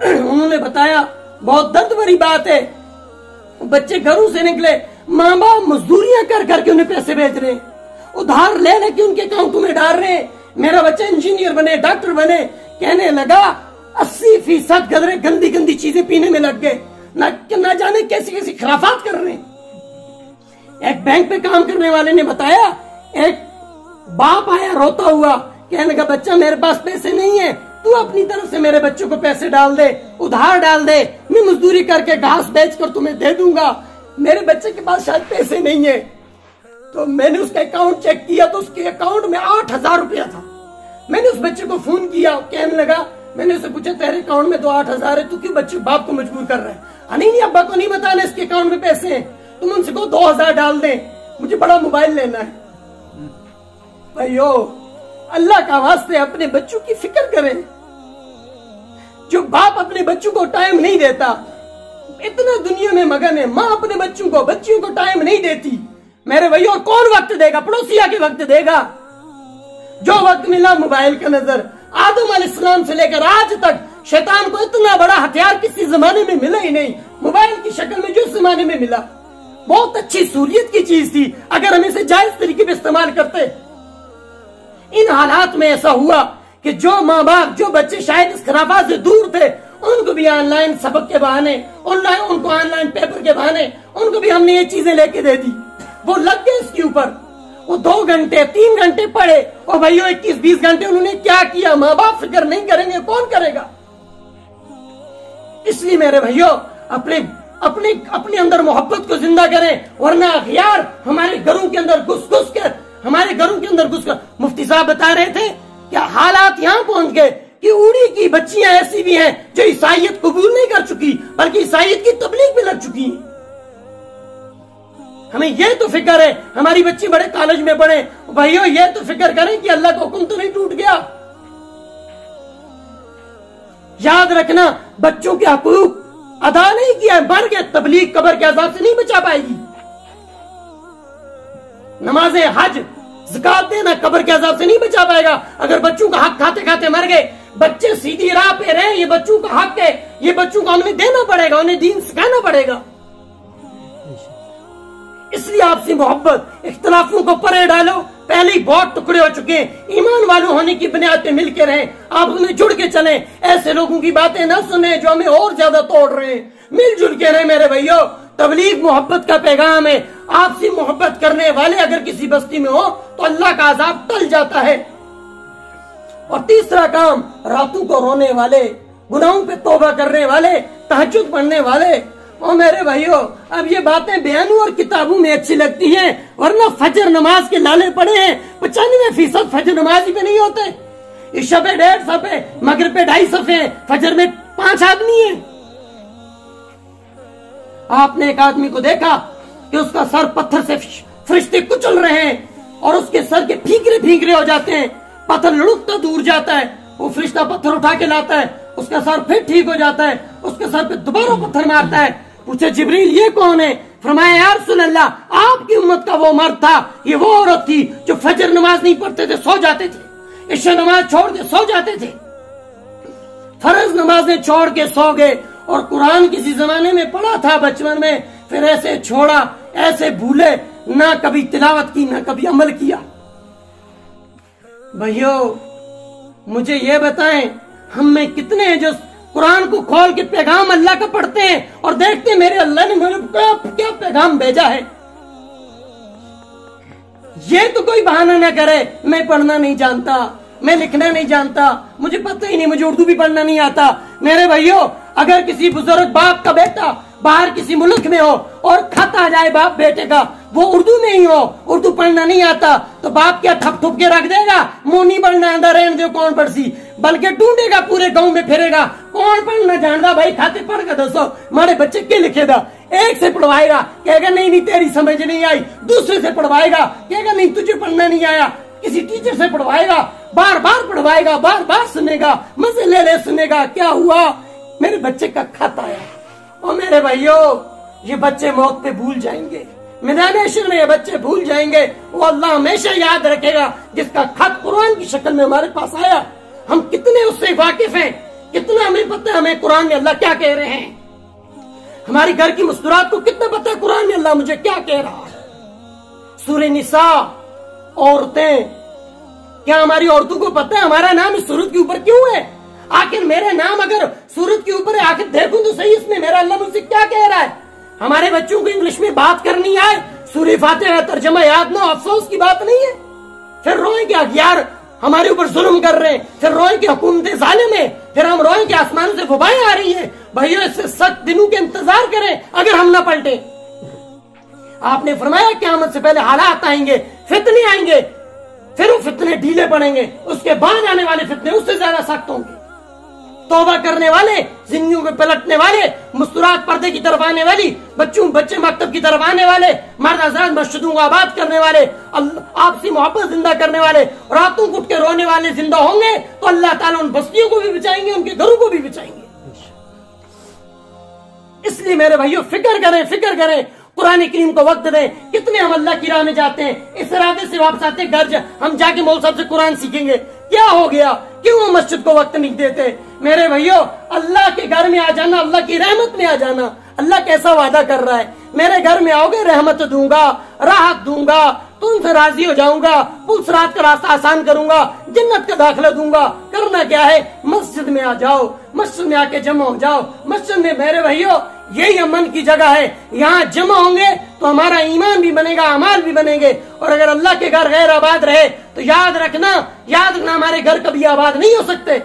انہوں نے بتایا بہت درد بھری بات ہے، بچے گھروں سے نکلے، ماں باپ مزدوریاں کر کر کے انہیں پیسے بھیج رہے ہیں، ادھار لے لے کے ان کے اکاؤنٹوں میں ڈال رہے ہیں۔ میرا بچہ انجینئر بنے، ڈاکٹر بنے، کہنے لگا 80% گدرے گندی گندی چیزیں پینے میں لگ گئے، نہ جانے کیسی کیسی خرافات کر رہے ہیں۔ ایک بینک پہ کام کرنے والے نے بتایا، ایک باپ آیا روتا ہوا، کہنے لگا بچہ میرے پاس پیسے نہیں ہیں، تو اپنی طرف سے میرے بچوں کو پیسے ڈال دے، ادھار ڈال دے، میں مزدوری کر کے گھاس بیچ کر تمہیں دے دوں گا۔ میرے بچے کے پاس شاید پیسے نہیں ہیں، تو میں نے اس کا اکاؤنٹ چیک کیا تو اس کے اکاؤنٹ میں 8,000 روپیہ تھا۔ میں نے اس بچے کو فون کیا، کہنے لگا، میں نے اسے پوچھا تیرے اکاؤنٹ میں تو 8,000 ہے، تو کیوں بچے باپ کو مجبور کر رہے ہیں؟ نہیں ابا کو نہیں بتانا اس کے اکاؤنٹ میں پیسے ہیں، تم ان سے کو 2,000 ڈال دیں، مجھے بڑا موبائل لینا ہے۔ بھائیو اللہ کا واسطے اپنے بچوں کی فکر کریں۔ جو باپ اپنے بچوں کو ٹائم نہیں دیتا، اتنا دنیا میں مگن ہے، ماں اپنے بچوں کو ٹائم نہیں دیتی، میرے بھائیو کون وقت دے گا؟ پڑوسیا کے وقت دے گا؟ جو وقت ملا موبائل کا نظر، آدم علیہ السلام سے لے کر آج تک شیطان کو اتنا بڑا ہتھیار کسی زمانے میں ملا ہی نہیں، موبائل کی شکل میں جو اس زمانے میں ملا، بہت اچھی سہولیت کی چیز تھی اگر ہم اسے جائز طریقے پہ استعمال کرتے۔ ان حالات میں ایسا ہوا کہ جو ماں باپ، جو بچے شاید اس خرافات سے دور تھے، ان کو بھی آن لائن سبق کے بہانے، ان کو آن لائن پیپر کے بہانے، ان کو بھی ہم نے یہ چیزیں لے کے دے دی، وہ لگ گئے اس کے اوپر، وہ 2 گھنٹے 3 گھنٹے پڑھے، اور بھائیو 21-20 گھنٹے انہوں نے کیا کیا؟ ماں باپ فکر نہیں کریں گے، کون کرے گا؟ اس لیے میرے بھائیو اپنے اندر محبت کو زندہ کریں، ورنہ اغیار ہمارے گھروں کے اندر گھس کر مفتی صاحب بتا رہے تھے کہ حالات یہاں پہنچ گئے کہ اوڑی کی بچیاں ایسی بھی ہیں جو عیسائیت قبول نہیں کر چکی بلکہ عیسائیت کی تبلیغ میں لگ چکی ہیں۔ ہمیں یہ تو فکر ہے ہماری بچی بڑے کالج میں پڑھے، بھائیو یہ تو فکر کریں کہ اللہ کا حکم تو نہیں ٹوٹ گیا۔ یاد رکھنا بچوں کے حقوق ادا نہیں کیا، مر گئے، تبلیغ قبر کے عذاب سے نہیں بچا پائے گی۔ نماز حج زکات دینا قبر کے عذاب سے نہیں بچا پائے گا۔ اگر بچوں کا حق کھاتے کھاتے مر گئے، بچے سیدھی راہ پہ رہے، یہ بچوں کا حق ہے، یہ بچوں کو ہم نے دینا پڑے گا، انہیں دین سکھانا پڑے گا۔ اس لیے آپ سے محبت، اختلافوں کو پرے ڈالو، پہلے ہی بہت ٹکڑے ہو چکے ہیں، ایمان والوں ہونے کی بنیاد پہ مل کے رہیں، آپ انہیں جڑ کے چلیں، ایسے لوگوں کی باتیں نہ سنیں جو ہمیں اور زیادہ توڑ رہے ہیں، مل جل کے رہیں میرے بھائیو۔ تبلیغ محبت کا پیغام ہے، آپ سے محبت کرنے والے اگر کسی بستی میں ہو تو اللہ کا عذاب ٹل جاتا ہے۔ اور تیسرا کام، راتوں کو رونے والے، گناہوں پہ توبہ کرنے والے، تہجد پڑھنے والے۔ اور میرے بھائیو اب یہ باتیں بیانوں اور کتابوں میں اچھی لگتی ہیں، ورنہ فجر نماز کے لالے پڑے ہیں، 95% فجر نماز ہی پہ نہیں ہوتے، عشاء پہ 1.5 صفحے، مغرب پہ 2.5 صفحے، فجر میں 5 آدمی ہیں۔ آپ نے ایک آدمی کو دیکھا کہ اس کا سر پتھر سے فرشتے کچل رہے ہیں اور اس کے سر کے پھینکرے ہو جاتے ہیں، پتھر لڑکتا دور جاتا ہے، وہ فرشتہ پتھر اٹھا کے لاتا ہے، اس کا سر پھر ٹھیک ہو جاتا ہے، اس کے سر پہ دوبارہ پتھر مارتا ہے۔ پوچھے جبریل یہ کون ہے؟ فرمایا یا رسول اللہ آپ کی امت کا وہ مرد تھا، یہ وہ عورت تھی جو فجر نماز نہیں پڑھتے تھے، سو جاتے تھے، عشاء نماز چھوڑ کے سو جاتے تھے، فرض نمازیں چھوڑ کے سو گئے، اور قرآن کسی زمانے میں پڑھا تھا بچپن میں، پھر ایسے چھوڑا، ایسے بھولے، نہ کبھی تلاوت کی نہ کبھی عمل کیا۔ بھائیو مجھے یہ بتائیں ہم میں کتنے ہیں جو قرآن کو کھول کے پیغام اللہ کا پڑھتے ہیں اور دیکھتے ہیں میرے اللہ نے میرے کیا پیغام بھیجا ہے. یہ تو کوئی بہانہ نہ کرے میں پڑھنا نہیں جانتا, میں لکھنا نہیں جانتا, مجھے پتہ ہی نہیں, مجھے اردو بھی پڑھنا نہیں آتا. میرے بھائیوں, اگر کسی بزرگ باپ کا بیٹا باہر کسی ملک میں ہو اور خط آ جائے باپ بیٹے کا, وہ اردو میں ہی ہو, اردو پڑھنا نہیں آتا, تو باپ کیا تھپ تھپ کے رکھ دے گا, منہ نہیں پڑھنا آتا رہن دو کون پڑھ سی, بلکہ ڈھونڈے گا پورے گاؤں میں پھرے گا کون پڑھنا جانتا بھائی کھاتے پڑھ کے دسو ہمارے بچے کے لکھے دا. ایک سے پڑھوائے گا کہے گا نہیں تیری سمجھ نہیں آئی, دوسرے سے پڑھوائے گا کہے گا نہیں تجھے پڑھنا نہیں آیا, کسی ٹیچر سے پڑھوائے گا بار بار پڑھوائے گا, بار بار سنے گا, مزے لے لے سنے گا, کیا ہوا میرے بچے کا خط آیا. اور میرے بھائیوں یہ بچے موت پہ بھول جائیں گے, میدان حشر میں یہ بچے بھول جائیں گے, وہ اللہ ہمیشہ یاد رکھے گا جس کا خط قرآن کی شکل میں ہمارے پاس آیا. ہم کتنے اس سے واقف ہیں, کتنا ہمیں پتہ ہے ہمیں قرآن میں اللہ کیا کہہ رہے ہیں, ہماری گھر کی مستورات کو کتنا پتہ ہے قرآن میں اللہ مجھے کیا کہہ رہا ہے. سورہ نساء, عورتیں, کیا ہماری عورتوں کو پتہ ہے ہمارا نام اس سورت کے اوپر کیوں ہے؟ آخر میرے نام اگر سورت کے اوپر ہے, آخر دیکھوں تو صحیح اس میں میرا اللہ مجھ سے کیا کہہ رہا ہے. ہمارے بچوں کو انگلش میں بات کرنی آئے, سورہ فاتحہ ترجمہ یاد نہ, افسوس کی بات نہیں ہے. پھر روئیں کہ اغیار ہمارے اوپر ظلم کر رہے ہیں, پھر روئیں کہ حکومت ظالم ہے, پھر ہم روئیں کہ آسمان سے وبائیں آ رہی ہیں. بھائیو اس سے سخت دنوں کے انتظار کریں اگر ہم نہ پلٹیں. آپ نے فرمایا قیامت سے پہلے حالات آئیں گے, فتنے آئیں گے, پھر وہ فتنے ڈھیلے پڑیں گے, اس کے بعد آنے والے فتنے اس سے زیادہ سخت ہوں گے. توبہ کرنے والے, زندگیوں کو پلٹنے والے, مستورات پردے کی طرف آنے والی, بچے مکتب کی طرف آنے والے, مرد حضرات مسجدوں کو آباد کرنے والے, آپسی محبت زندہ کرنے والے, راتوں کو اٹھ کے رونے والے زندہ ہوں گے تو اللہ تعالیٰ ان بستیوں کو بھی بچائیں گے, ان کے گھروں کو بھی بچائیں گے. اس لیے میرے بھائیوں فکر کریں, قرآن کریم کو وقت دیں. کتنے ہم اللہ کی راہ میں جاتے ہیں, اس ارادے سے واپس آتے گھر ہم جا کے مول صاحب سے قرآن سیکھیں گے, کیا ہو گیا, کیوں مسجد کو وقت نہیں دیتے. میرے بھائیوں اللہ کے گھر میں آ جانا, اللہ کی رحمت میں آ جانا. اللہ کیسا وعدہ کر رہا ہے, میرے گھر میں آؤ گے رحمت دوں گا, راحت دوں گا, تم سے راضی ہو جاؤں گا, پل صراط کا راستہ آسان کروں گا, جنت کا داخلہ دوں گا. کرنا کیا ہے, مسجد میں آ جاؤ, مسجد میں آ کے جمع ہو جاؤ. مسجد میں میرے بھائیوں یہی امن کی جگہ ہے, یہاں جمع ہوں گے تو ہمارا ایمان بھی بنے گا, اعمال بھی بنیں گے. اور اگر اللہ کے گھر غیر آباد رہے تو یاد رکھنا ہمارے گھر کبھی آباد نہیں ہو سکتے.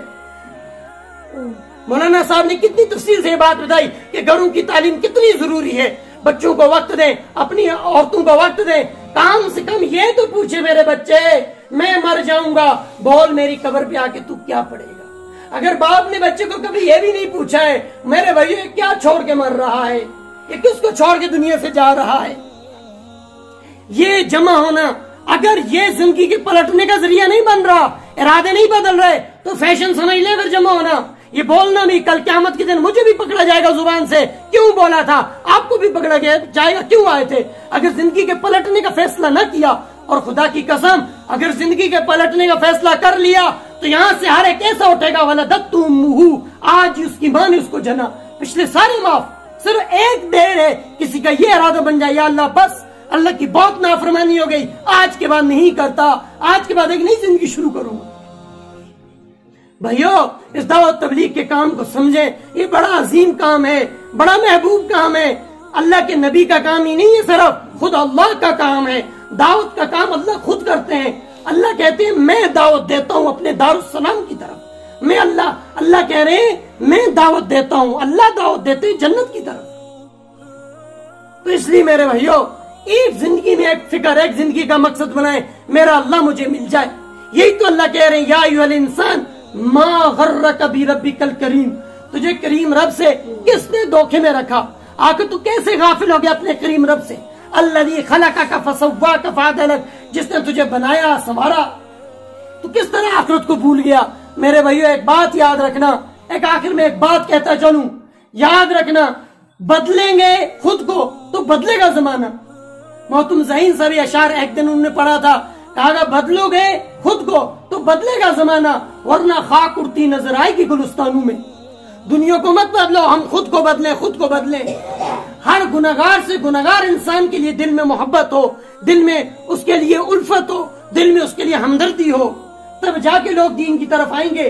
مولانا صاحب نے کتنی تفصیل سے یہ بات بتائی کہ گھروں کی تعلیم کتنی ضروری ہے. بچوں کو وقت دیں, اپنی عورتوں کو وقت دیں, کم سے کم یہ تو پوچھے میرے بچے میں مر جاؤں گا, بول میری قبر پہ آ کے تو کیا پڑے گا. اگر باپ نے بچے کو کبھی یہ بھی نہیں پوچھا ہے میرے بھائی کیا چھوڑ کے مر رہا ہے, یہ کس کو چھوڑ کے دنیا سے جا رہا ہے. یہ جمع ہونا اگر یہ زندگی کے پلٹنے کا ذریعہ نہیں بن رہا, ارادے نہیں بدل رہے, تو فیشن سمجھ لے پھر جمع ہونا. یہ بولنا بھی کل قیامت کے دن مجھے بھی پکڑا جائے گا زبان سے, کیوں بولا تھا, آپ کو بھی پکڑا جائے گا, کیوں آئے تھے. اگر زندگی کے پلٹنے کا فیصلہ نہ کیا, اور خدا کی قسم اگر زندگی کے پلٹنے کا فیصلہ کر لیا تو یہاں سے ہر ایک ایسا اٹھے گا ولدت امہ, آج اس کی ماں نے اس کو جنا, پچھلے سارے معاف, صرف ایک دیر ہے کسی کا یہ ارادہ بن جائے یا اللہ بس اللہ کی بہت نافرمانی ہو گئی, آج کے بعد نہیں کرتا, آج کے بعد ایک نئی زندگی شروع کروں گا. بھائیو اس دعوت تبلیغ کے کام کو سمجھیں, یہ بڑا عظیم کام ہے, بڑا محبوب کام ہے. اللہ کے نبی کا کام ہی نہیں ہے, صرف خود اللہ کا کام ہے. دعوت کا کام اللہ خود کرتے ہیں. اللہ کہتے ہیں میں دعوت دیتا ہوں اپنے دارالسلام کی طرف. میں اللہ کہہ رہے ہیں میں دعوت دیتا ہوں, اللہ دعوت دیتے ہیں جنت کی طرف. تو اس لیے میرے بھائیو ایک زندگی میں ایک فکر, ایک زندگی کا مقصد بنائیں, میرا اللہ مجھے مل جائے. یہی تو اللہ کہہ رہے ہیں یا ایھا الانسان ما غرک بربک الکریم, تجھے کریم رب سے کس نے دھوکے میں رکھا, آخر تو کیسے غافل ہو گیا اپنے کریم رب سے. الذی خلقک فسواک فعدلک, جس نے تجھے بنایا سنوارا, تو کس طرح آخرت کو بھول گیا. میرے بھائیو ایک بات یاد رکھنا, ایک آخر میں ایک بات کہتا چلوں, یاد رکھنا بدلیں گے خود کو تو بدلے گا زمانہ. محتم ذہین سبھی اشعار ایک دن انہوں نے پڑھا تھا, کہا بدلو گے خود کو تو بدلے گا زمانہ, ورنہ خاک اڑتی نظر آئے گی گلستانوں میں. دنیا کو مت بدلو, ہم خود کو بدلیں. ہر گناہگار سے گناہگار انسان کے لیے دل میں محبت ہو, دل میں اس کے لیے الفت ہو, دل میں اس کے لیے ہمدردی ہو, تب جا کے لوگ دین کی طرف آئیں گے.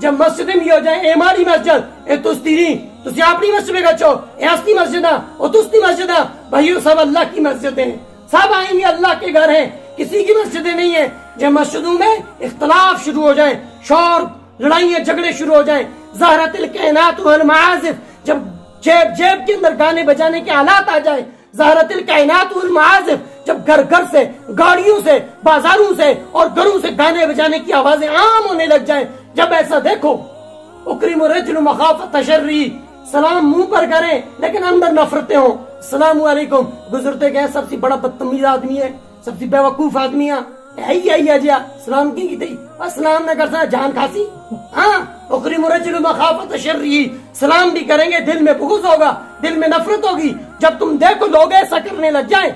جب مسجد بھی ہو جائیں، اے ماری مسجد اے تستی نہیں تسی اپنی مسجد میں گچو، اے ہستی مسجد او تستی مسجد، بھائیو سب اللہ کی مسجد ہیں، سب آئیں گے اللہ کے گھر ہیں، کسی کی مسجدیں نہیں ہیں۔ جب مسجدوں میں اختلاف شروع ہو جائیں، شور لڑائیاں جھگڑے شروع ہو جائیں، ظہرت الکائنات والمعازف، جب جیب کے اندر گانے بجانے کے حالات آ جائیں، ظہرت الکائنات والمعازف، جب گھر گھر سے، گاڑیوں سے، بازاروں سے اور گھروں سے گانے بجانے کی آوازیں عام ہونے لگ جائیں، جب ایسا دیکھو، اکرم الرجل مخافت تشری، سلام منہ پر کریں لیکن اندر نفرتیں ہوں، السلام علیکم گزرتے گئے، سب سے بڑا بدتمیز آدمی ہے، سب سے بیوقوف آدمی ہے، سلام کی تھی سلام نہ کرتا جان کھاسی، ہاں اکرم الرجل مخافت تشری، سلام بھی کریں گے دل میں بغض ہوگا، دل میں نفرت ہوگی، جب تم دیکھو لوگ ایسا کرنے لگ جائیں،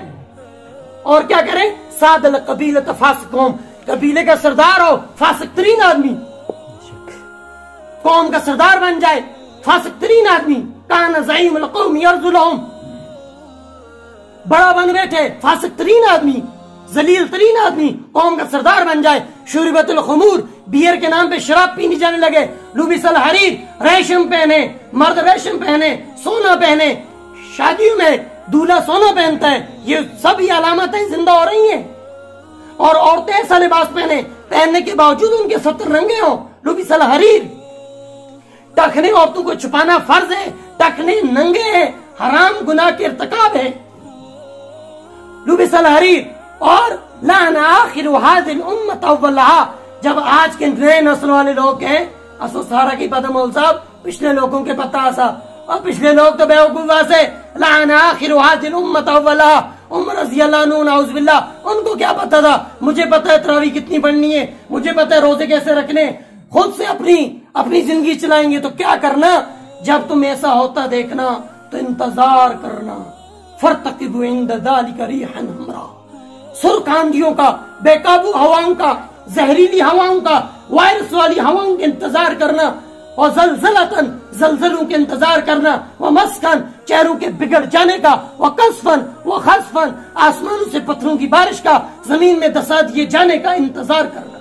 اور کیا کریں، ساد القبیلۃ فاسقون، قبیلے کا سردار ہو فاسق ترین آدمی، قوم کا سردار بن جائے فاسق ترین آدمی، کان زعیم القوم یرذلہم، بڑا بن بیٹھے فاسق ترین آدمی، ذلیل ترین آدمی قوم کا سردار بن جائے، شربت الخمور، بیئر کے نام پہ شراب پینی جانے لگے، لبس الحریر، ریشم پہنے، مرد ریشم پہنے، سونا پہنے، شادیوں میں دولہا سونا پہنتا ہے، یہ سب ہی علامتیں زندہ ہو رہی ہیں، اور عورتیں ایسا لباس پہننے کے باوجود ان کے ستر رنگے ہوں، لبس الحریر، ٹخنے عورتوں کو چھپانا فرض ہے، ٹخنے ننگے ہیں، حرام گناہ کے ارتکاب ہے، لبس الحریر، اور لعن آخر هذه الامت اولها، جب آج کے نئے نسل والے لوگ ہیں، اسو سارا کی پتہ مول صاحب پچھلے لوگوں کے پتہ آسا، اور پچھلے لوگ تو بیوقوف واسے، لعن آخر هذه الامت اولها، عمر رضی اللہ عنہ نعوذ باللہ، ان کو کیا پتہ تھا، مجھے پتہ ہے تراویح کتنی پڑھنی ہے، مجھے پتہ ہے روزے کیسے رکھنے، خود سے اپنی زندگی چلائیں گے، تو کیا کرنا، جب تم ایسا ہوتا دیکھنا تو انتظار کرنا، فارتقبوا عند ذلك ريحا حمراء، سرخ آندھیوں کا، بے قابو ہواؤں کا، زہریلی ہواؤں کا، وائرس والی ہواؤں کے انتظار کرنا، اور زلزلتن، زلزلوں کے انتظار کرنا، ومسکن، چہروں کے بگڑ جانے کا، وقصفن، وخسفن، آسمانوں سے پتھروں کی بارش کا، زمین میں دسا دیے جانے کا انتظار کرنا۔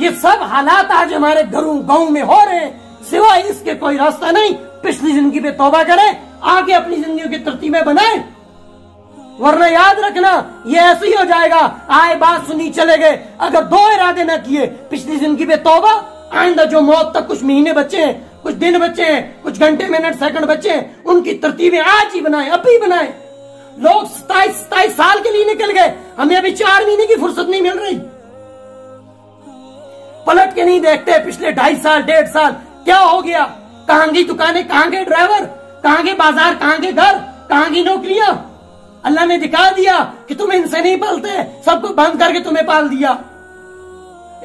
یہ سب حالات آج ہمارے گھروں گاؤں میں ہو رہے ہیں، سوائے اس کے کوئی راستہ نہیں، پچھلی زندگی پہ توبہ کریں، آگے اپنی زندگیوں کی ترتیبیں بنائیں، ورنہ یاد رکھنا یہ ایسے ہی ہو جائے گا، آئے بات سنی چلے گئے، اگر دو ارادے نہ کیے، پچھلی زندگی پہ توبہ، آئندہ جو موت تک کچھ مہینے بچے ہیں، کچھ دن بچے ہیں، کچھ گھنٹے منٹ سیکنڈ بچے ہیں، ان کی ترتیبیں آج ہی بنائیں، اب ہی بنائیں۔ لوگ 27 سال کے لیے نکل گئے، ہمیں ابھی 4 مہینے کی فرصت نہیں مل رہی، پلٹ کے نہیں دیکھتے پچھلے 2.5 سال 1.5 سال کیا ہو گیا، کہاں گئی دکانیں، کہاں گئے ڈرائیور، کہاں گئے بازار، کہاں گئے گھر، کہاں گئی نوکریاں، اللہ نے دکھا دیا کہ تم ان سے نہیں پالتے، سب کو بند کر کے تمہیں پال دیا،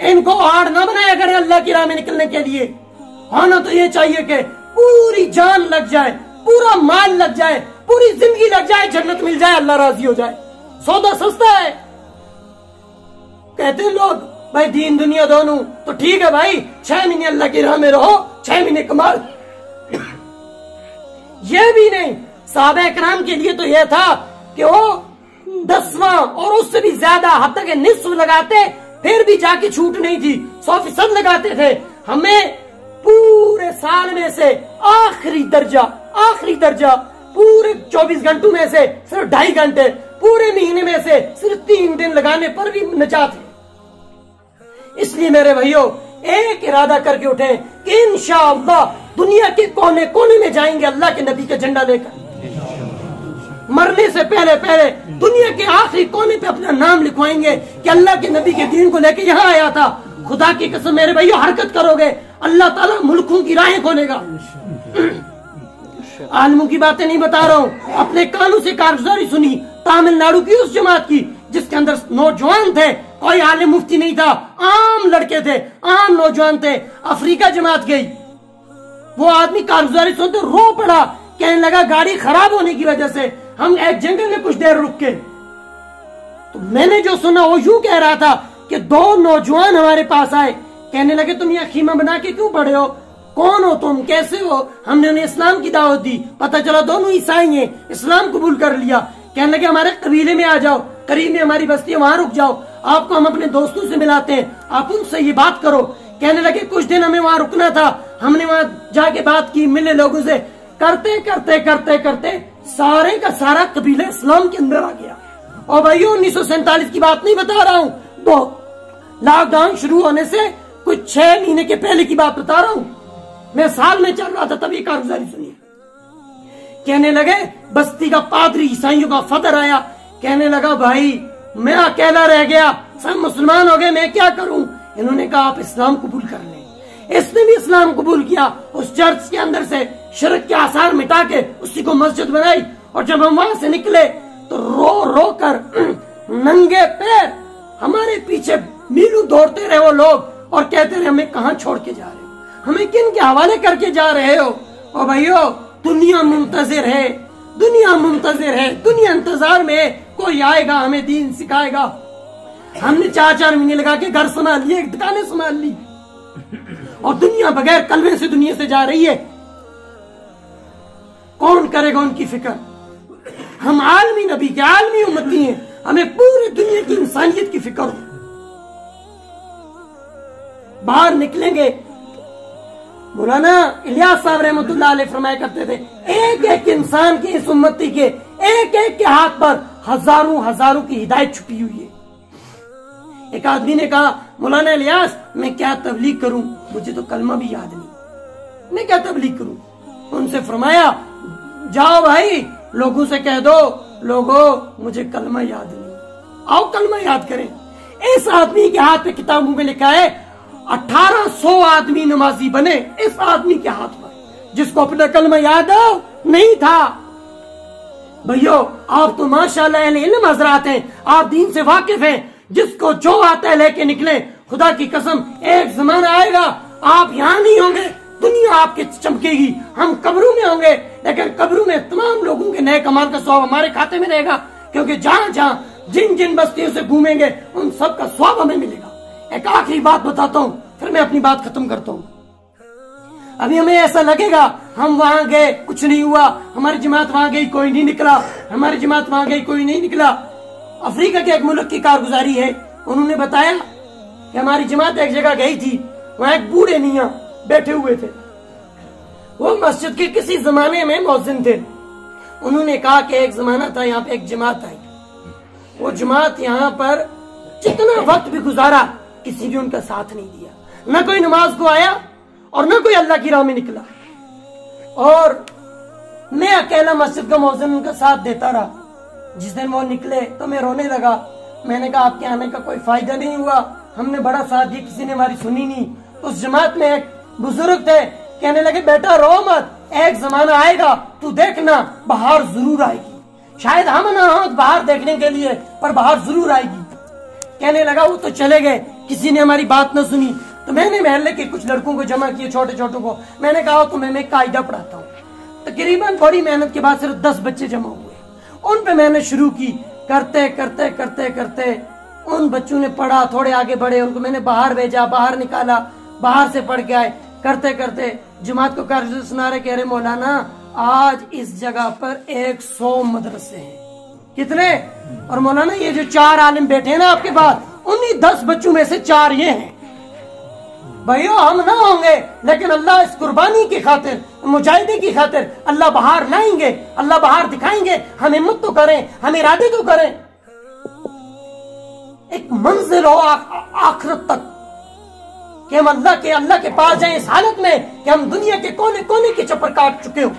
ان کو آڑ نہ بنایا کرے اللہ کی راہ میں نکلنے کے لیے، ہونا تو یہ چاہیے کہ پوری جان لگ جائے، پورا مال لگ جائے، پوری زندگی لگ جائے، جنت مل جائے، اللہ راضی ہو جائے، سودا سستا ہے، کہتے ہیں لوگ بھائی دین دنیا دونوں، تو ٹھیک ہے بھائی 6 مہینے اللہ کی راہ میں رہو، 6 مہینے کمال، یہ بھی نہیں، صحابہ اکرام کے لیے تو یہ تھا کہ وہ 10واں اور اس سے بھی زیادہ حتی کہ نصف لگاتے، پھر بھی جا کے چھوٹ نہیں تھی، 100% لگاتے تھے، ہمیں پورے سال میں سے آخری درجہ پورے 24 گھنٹوں میں سے صرف 2.5 گھنٹے، پورے مہینے میں سے صرف 3 دن لگانے پر بھی نجات ہے۔ اس لیے میرے بھائیوں ایک ارادہ کر کے اٹھیں کہ انشاءاللہ دنیا کے کونے کونے میں جائیں گے اللہ کے نبی کا جھنڈا لے کر، مرنے سے پہلے دنیا کے آخری کونے پہ اپنا نام لکھوائیں گے کہ اللہ کے نبی کے دین کو لے کے یہاں آیا تھا۔ خدا کی قسم میرے بھائیوں حرکت کرو گے، اللہ تعالیٰ ملکوں کی راہیں کھولے گا۔ عالموں کی باتیں نہیں بتا رہا ہوں، اپنے کانوں سے کارگزاری سنی تامل ناڈو کی اس جماعت کی جس کے اندر نوجوان تھے، کوئی عالم مفتی نہیں تھا، عام لڑکے تھے، عام نوجوان تھے، افریقہ جماعت گئی، وہ آدمی کارگزاری سنتے رو پڑا، کہنے لگا گاڑی خراب ہونے کی وجہ سے ہم ایک جنگل میں کچھ دیر رک کے، تو میں نے جو سنا وہ یوں کہہ رہا تھا کہ 2 نوجوان ہمارے پاس آئے، کہنے لگے تم یہ خیمہ بنا کے کیوں پڑے ہو، کون ہو تم، کیسے ہو، ہم نے انہیں اسلام کی دعوت دی، پتہ چلا دونوں عیسائی ہیں، اسلام قبول کر لیا، کہنے لگے ہمارے قبیلے میں آ جاؤ، قریب میں ہماری بستی ہے وہاں رک جاؤ، آپ کو ہم اپنے دوستوں سے ملاتے ہیں، آپ ان سے یہ بات کرو کہنے لگے کچھ دن ہمیں وہاں رکنا تھا، ہم نے وہاں جا کے بات کی، ملے لوگوں سے، کرتے کرتے کرتے کرتے سارے کا سارا قبیلہ اسلام کے اندر آ گیا۔ اور بھائیو 1947 کی بات نہیں بتا رہا ہوں، تو لاک ڈاؤن شروع ہونے سے کچھ 6 مہینے کے پہلے کی بات بتا رہا ہوں، میں سال میں چل رہا تھا، تب یہ کارگزاری سنی۔ کہنے لگے بستی کا پادری عیسائیوں کا فدر آیا، کہنے لگا بھائی میں اکیلا رہ گیا، سب مسلمان ہو گئے، میں کیا کروں؟ انہوں نے کہا آپ اسلام قبول کر لیں۔ اس نے بھی اسلام قبول کیا، اس چرچ کے اندر سے شرک کے آثار مٹا کے اسی کو مسجد بنائی، اور جب ہم وہاں سے نکلے تو رو رو کر ننگے پیر ہمارے پیچھے میلوں دوڑتے رہے وہ لوگ، اور کہتے رہے ہمیں کہاں چھوڑ کے جا رہے ہو، ہمیں کن کے حوالے کر کے جا رہے ہو؟ اور بھائیو دنیا منتظر ہے، دنیا منتظر ہے، دنیا انتظار میں ہے، کوئی آئے گا ہمیں دین سکھائے گا۔ ہم نے 4 مہینے لگا کے گھر سنبھال لیے، دکانیں سنبھال لی، اور دنیا بغیر کلمے سے دنیا سے جا رہی ہے۔ کون کرے گا ان کی فکر؟ ہم عالمی نبی کے عالمی امتی ہیں، ہمیں پوری دنیا کی انسانیت کی فکر ہو۔ باہر نکلیں گے، مولانا الیاس صاحب رحمۃ اللہ علیہ فرمایا کرتے تھے ایک ایک انسان کی اس امتی کے ایک ایک کے ہاتھ پر ہزاروں ہزاروں کی ہدایت چھپی ہوئی ہے۔ ایک آدمی نے کہا مولانا الیاس میں کیا تبلیغ کروں، مجھے تو کلمہ بھی یاد نہیں، میں کیا تبلیغ کروں؟ ان سے فرمایا جاؤ بھائی لوگوں سے کہہ دو لوگوں مجھے کلمہ یاد نہیں، آؤ کلمہ یاد کریں۔ اس آدمی کے ہاتھ پہ کتابوں میں لکھا ہے 1800 آدمی نمازی بنے اس آدمی کے ہاتھ پر، جس کو اپنا کلمہ یاد نہیں تھا۔ بھائیو آپ تو ماشاءاللہ اہل علم حضرات ہیں، آپ دین سے واقف ہیں، جس کو جو آتا ہے لے کے نکلیں۔ خدا کی قسم ایک زمانہ آئے گا آپ یہاں نہیں ہوں گے، دنیا آپ کے چمکے گی، ہم قبروں میں ہوں گے، لیکن قبروں میں تمام لوگوں کے نئے کمال کا ثواب ہمارے کھاتے میں رہے گا، کیونکہ جہاں جہاں جن جن بستیوں سے گھومیں گے ان سب کا ثواب ہمیں ملے گا۔ ایک آخری بات بتاتا ہوں پھر میں اپنی بات ختم کرتا ہوں۔ ابھی ہمیں ایسا لگے گا ہم وہاں گئے کچھ نہیں ہوا، ہماری جماعت وہاں گئی کوئی نہیں نکلا، ہماری جماعت وہاں گئی کوئی نہیں نکلا۔ افریقہ کے ایک ملک کی کارگزاری ہے، انہوں نے بتایا کہ ہماری جماعت ایک جگہ گئی تھی، وہاں ایک بوڑھے میاں بیٹھے ہوئے تھے، وہ مسجد کے کسی زمانے میں مؤذن تھے۔ انہوں نے کہا کہ ایک زمانہ تھا یہاں پہ ایک جماعت آئی، وہ جماعت یہاں پر جتنا وقت بھی گزارا کسی بھی ان کا ساتھ نہیں دیا، نہ کوئی نماز کو آیا اور نہ کوئی اللہ کی راہ میں نکلا، اور میں اکیلا مسجد کا مؤذن ان کا ساتھ دیتا رہا۔ جس دن وہ نکلے تو میں رونے لگا، میں نے کہا آپ کے آنے کا کوئی فائدہ نہیں ہوا، ہم نے بڑا ساتھ دیا کسی نے ہماری سنی نہیں۔ اس جماعت میں ایک بزرگ تھے، کہنے لگے بیٹا رو مت، ایک زمانہ آئے گا تو دیکھنا بہار ضرور آئے گی، شاید ہم نہ ہوں بہار دیکھنے کے لیے پر بہار ضرور آئے گی۔ کہنے لگا وہ تو چلے گئے، کسی نے ہماری بات نہ سنی، تو میں نے محلے کے کچھ لڑکوں کو جمع کیے، چھوٹے چھوٹوں کو، میں نے کہا تمہیں میں قاعدہ پڑھاتا ہوں۔ تقریباً بڑی محنت کے بعد صرف 10 بچے جمع ہوئے، ان پہ میں نے شروع کی، کرتے کرتے کرتے کرتے ان بچوں نے پڑھا، تھوڑے آگے بڑھے، ان کو میں نے باہر بھیجا، باہر نکالا، باہر سے پڑھ کے آئے، کرتے کرتے جماعت کو کارگزاری سنا رہے، کہہ رہے مولانا آج اس جگہ پر 100 مدرسے ہیں۔ کتنے؟ اور مولانا یہ جو 4 عالم بیٹھے ہیں نا آپ کے بعد، انہی 10 بچوں میں سے 4 یہ ہیں۔ بھائیو ہم نہ ہوں گے لیکن اللہ اس قربانی کی خاطر، مجاہدے کی خاطر اللہ بہار لائیں گے، اللہ بہار دکھائیں گے۔ ہم ہمت تو کریں، ہم ارادے تو کریں، ایک منزل ہو آخرت تک کہ ہم اللہ کے پاس جائیں اس حالت میں کہ ہم دنیا کے کونے کونے کی چپر کاٹ چکے ہو۔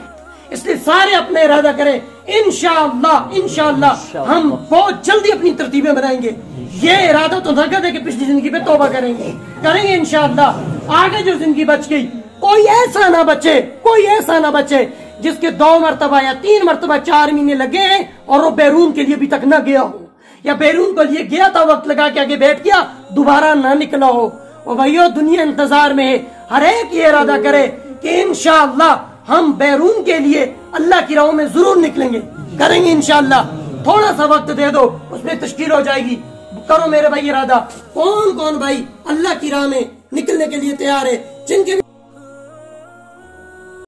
اس لیے سارے اپنے ارادہ کریں، انشاءاللہ ہم بہت جلدی اپنی ترتیبیں بنائیں گے۔ یہ ارادہ تو نقد ہے کہ پچھلی زندگی پہ توبہ کریں گے انشاءاللہ۔ آگے جو زندگی بچ گئی کوئی ایسا نہ بچے جس کے 2 مرتبہ یا 3 مرتبہ 4 مہینے لگے ہیں اور وہ بیرون کے لیے ابھی تک نہ گیا ہو، یا بیرون کو لیے گیا تھا وقت لگا کے آگے بیٹھ گیا دوبارہ نہ نکلا ہو۔ اور بھائیو دنیا انتظار میں ہے، ہر ایک یہ ارادہ کرے کہ انشاءاللہ ہم بیرون کے لیے اللہ کی راہوں میں ضرور نکلیں گے، کریں گے انشاءاللہ۔ تھوڑا سا وقت دے دو اس میں تشکیل ہو جائے گی۔ کرو میرے بھائی ارادہ، کون بھائی اللہ کی راہ میں نکلنے کے لیے تیار ہے، جن کے